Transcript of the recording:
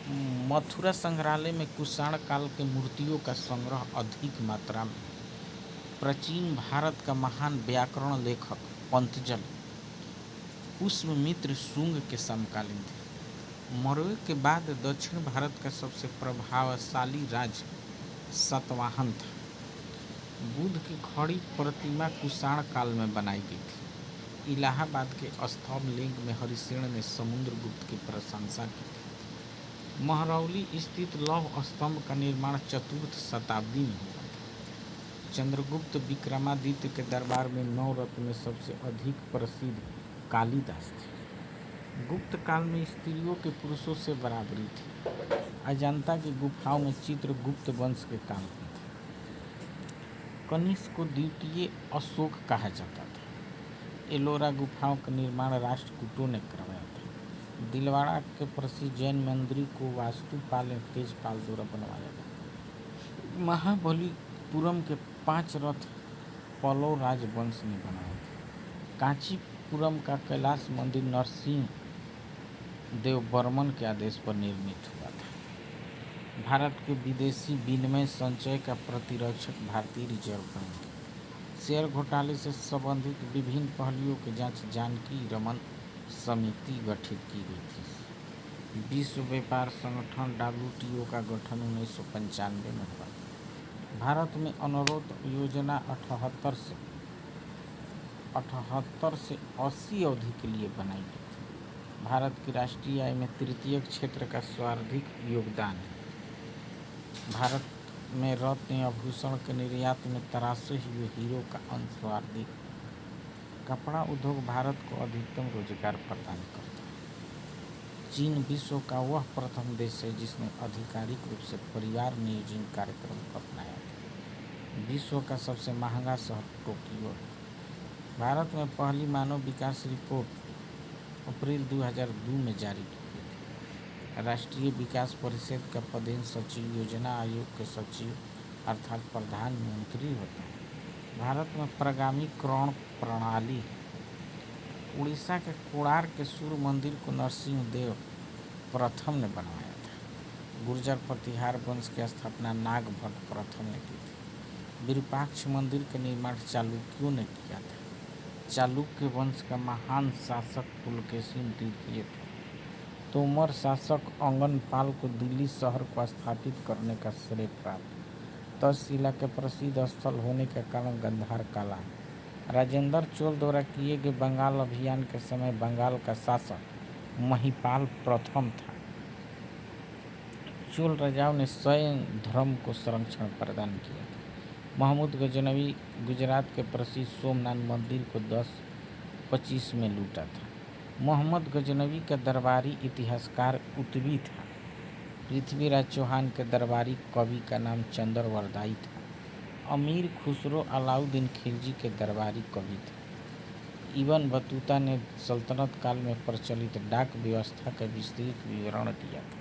मथुरा संग्रहालय में कुषाण काल के मूर्तियों का संग्रह अधिक मात्रा में। प्राचीन भारत का महान व्याकरण लेखक पंतजल पुष्यमित्र शुंग के समकालीन थे। मौर्य के बाद दक्षिण भारत का सबसे प्रभावशाली राज्य सातवाहन था। बुद्ध की खड़ी प्रतिमा कुषाण काल में बनाई गई थी। इलाहाबाद के स्तंभ लिंग में हरिसेन ने समुद्रगुप्त की प्रशंसा की थी। महरौली स्थित लौह स्तंभ का निर्माण चतुर्थ शताब्दी में हुआ था। चंद्रगुप्त विक्रमादित्य के दरबार में 9 रत्न में सबसे अधिक प्रसिद्ध कालिदास थे। गुप्त काल में स्त्रियों के पुरुषों से बराबरी थी। अजंता की गुफाओं में चित्र गुप्त वंश के काल में थे। कनिष्क को द्वितीय अशोक कहा जाता था। एलोरा गुफाओं का निर्माण राष्ट्रकूटों ने करवाया था। दिलवाड़ा के प्रसिद्ध जैन मंदिर को वास्तुपाल तेजपाल द्वारा बनवाया गया। महाबलीपुरम के 5 रथ पल्लव राजवंश ने बनाया था। कांचीपुरम का कैलाश मंदिर नरसिंह देव बर्मन के आदेश पर निर्मित हुआ था। भारत के विदेशी विनिमय संचय का प्रतिरक्षक भारतीय रिजर्व बैंक है। शेयर घोटाले से संबंधित विभिन्न पहलुओं की जांच जानकी रमन समिति गठित की गई थी। विश्व व्यापार संगठन WTO का गठन 1995 में हुआ। भारत में अनुरोध योजना 78 से 80 अवधि के लिए बनाई गई थी। भारत की राष्ट्रीय आय में तृतीय क्षेत्र का सर्वाधिक योगदान है। भारत में रत्न आभूषण के निर्यात में तराशे हुए हीरो का अंश सर्वाधिक। कपड़ा उद्योग भारत को अधिकतम रोजगार प्रदान करता है। चीन विश्व का वह प्रथम देश है जिसने आधिकारिक रूप से परिवार नियोजन कार्यक्रम को अपनाया था। विश्व का सबसे महंगा शहर टोक्यो है। भारत में पहली मानव विकास रिपोर्ट अप्रैल 2002 में जारी की गई थी। राष्ट्रीय विकास परिषद का पदेन सचिव योजना आयोग के सचिव अर्थात प्रधानमंत्री होता है। भारत में प्रगामीकरण प्रणाली है। उड़ीसा के कोणार्क के सूर्य मंदिर को नरसिंह देव प्रथम ने बनवाया था। गुर्जर प्रतिहार वंश की स्थापना नागभट्ट प्रथम ने की थी। विरूपाक्ष मंदिर का निर्माण चालुक्यों ने किया था। चालुक्य वंश का महान शासक पुलकेशिन द्वितीय थे। तोमर शासक अंगनपाल को दिल्ली शहर को स्थापित करने का श्रेय प्राप्त। तक्षशिला के प्रसिद्ध स्थल होने के कारण गंधार काला है। राजेंद्र चोल द्वारा किए गए बंगाल अभियान के समय बंगाल का शासक महिपाल प्रथम था। चोल राजाओं ने शैव धर्म को संरक्षण प्रदान किया था। महमूद गजनवी गुजरात के प्रसिद्ध सोमनाथ मंदिर को 1025 में लूटा था। मोहम्मद गजनवी का दरबारी इतिहासकार उतबी था। पृथ्वीराज चौहान के दरबारी कवि का नाम चंद्रवरदाई था। अमीर खुसरो अलाउद्दीन खिलजी के दरबारी कवि थे। इब्न बतूता ने सल्तनत काल में प्रचलित डाक व्यवस्था का विस्तृत विवरण दिया था।